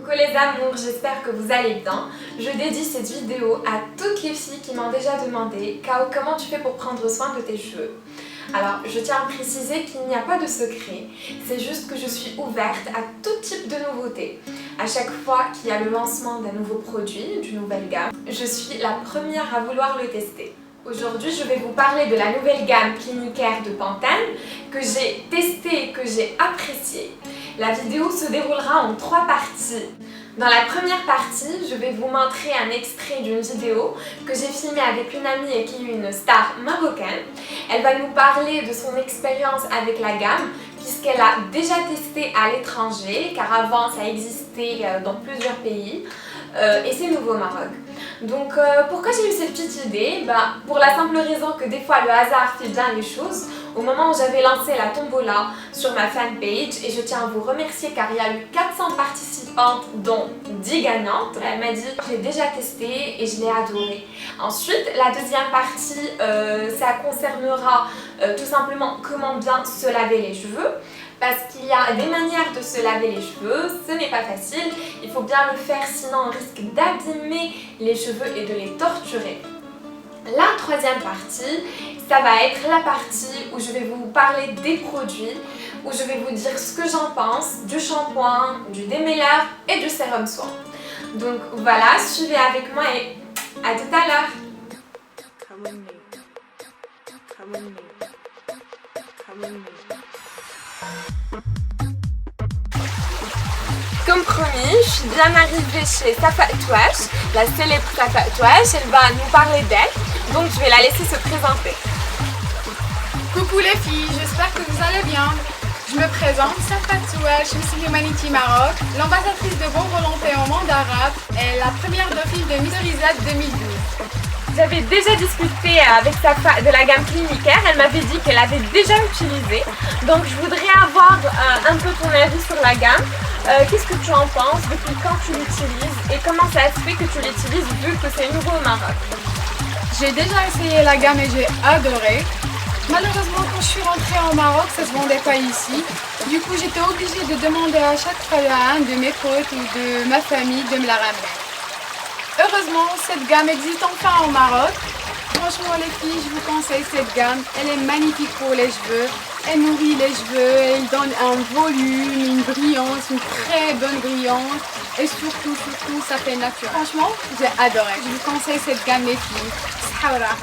Coucou les amours, j'espère que vous allez bien. Je dédie cette vidéo à toutes les filles qui m'ont déjà demandé Kao, comment tu fais pour prendre soin de tes cheveux. Alors, je tiens à préciser qu'il n'y a pas de secret, c'est juste que je suis ouverte à tout type de nouveautés. À chaque fois qu'il y a le lancement d'un nouveau produit, d'une nouvelle gamme, je suis la première à vouloir le tester. Aujourd'hui, je vais vous parler de la nouvelle gamme Clinicaire de Pantene que j'ai testée et que j'ai appréciée. La vidéo se déroulera en 3 parties. Dans la première partie, je vais vous montrer un extrait d'une vidéo que j'ai filmée avec une amie et qui est une star marocaine. Elle va nous parler de son expérience avec la gamme puisqu'elle a déjà testé à l'étranger, car avant ça existait dans plusieurs pays et c'est nouveau au Maroc. Donc pourquoi j'ai eu cette petite idée? Pour la simple raison que des fois le hasard fait bien les choses. Au moment où j'avais lancé la tombola sur ma fanpage, et je tiens à vous remercier car il y a eu 400 participantes dont 10 gagnantes, elle m'a dit j'ai déjà testé et je l'ai adoré. Ensuite, la deuxième partie, ça concernera tout simplement comment bien se laver les cheveux. Parce qu'il y a des manières de se laver les cheveux, ce n'est pas facile, il faut bien le faire sinon on risque d'abîmer les cheveux et de les torturer. La troisième partie, ça va être la partie où je vais vous parler des produits, où je vais vous dire ce que j'en pense, du shampoing, du démêleur et du sérum soin. Donc voilà, suivez avec moi et à tout à l'heure. Comme promis, je suis bien arrivée chez Safa Touache, la célèbre Safa Touache. Elle va nous parler d'elle, donc je vais la laisser se présenter. Coucou les filles, j'espère que vous allez bien. Je me présente, Safa Touache, Miss Humanity Maroc, l'ambassadrice de bonne volonté au monde arabe et la première dauphine de Miss Rizad 2012. J'avais déjà discuté avec Safa de la gamme Clinicaire, elle m'avait dit qu'elle avait déjà utilisé. Donc je voudrais avoir un peu ton avis sur la gamme. Qu'est-ce que tu en penses, depuis quand tu l'utilises et comment ça se fait que tu l'utilises vu que c'est nouveau au Maroc? J'ai déjà essayé la gamme et j'ai adoré. Malheureusement, quand je suis rentrée au Maroc, ça se vendait pas ici. Du coup, j'étais obligée de demander à chaque fois à un de mes potes ou de ma famille de me la ramener. Heureusement, cette gamme existe enfin au Maroc. Franchement les filles, je vous conseille cette gamme. Elle est magnifique pour les cheveux. Elle nourrit les cheveux, elle donne un volume, une brillance, une très bonne brillance. Et surtout, ça fait naturel. Franchement, j'ai adoré. Je vous conseille cette gamme les filles. Sahawraha.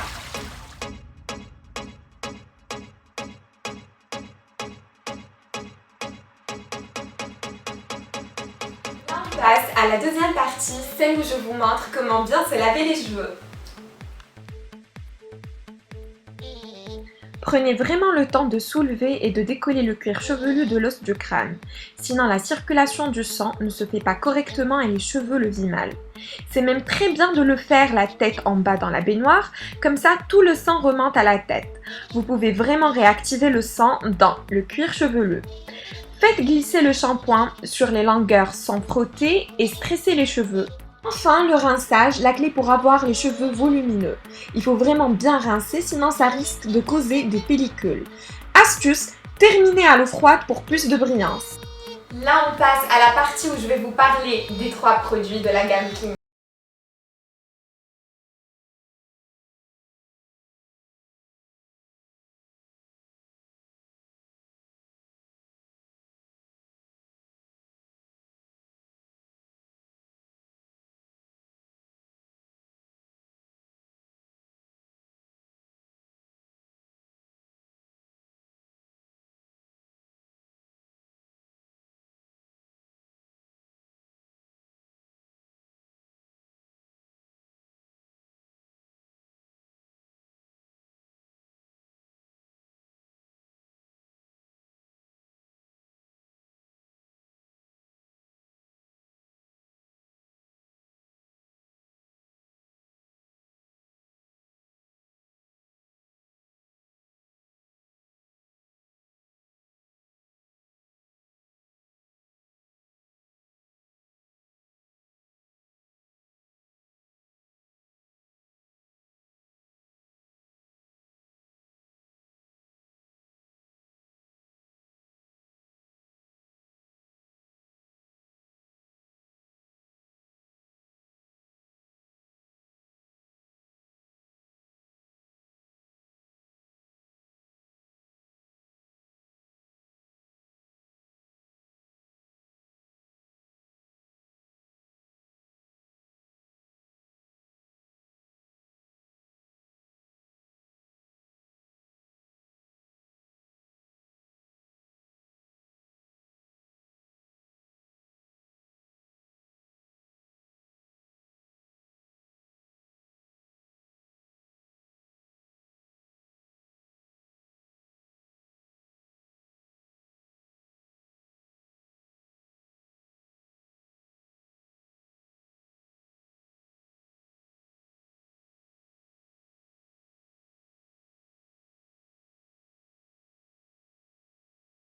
On passe à la deuxième partie, celle où je vous montre comment bien se laver les cheveux. Prenez vraiment le temps de soulever et de décoller le cuir chevelu de l'os du crâne. Sinon la circulation du sang ne se fait pas correctement et les cheveux le vivent mal. C'est même très bien de le faire la tête en bas dans la baignoire, comme ça tout le sang remonte à la tête. Vous pouvez vraiment réactiver le sang dans le cuir chevelu. Faites glisser le shampoing sur les longueurs sans frotter et stresser les cheveux. Enfin, le rinçage, la clé pour avoir les cheveux volumineux. Il faut vraiment bien rincer, sinon ça risque de causer des pellicules. Astuce, terminez à l'eau froide pour plus de brillance. Là, on passe à la partie où je vais vous parler des 3 produits de la gamme Clinicaire.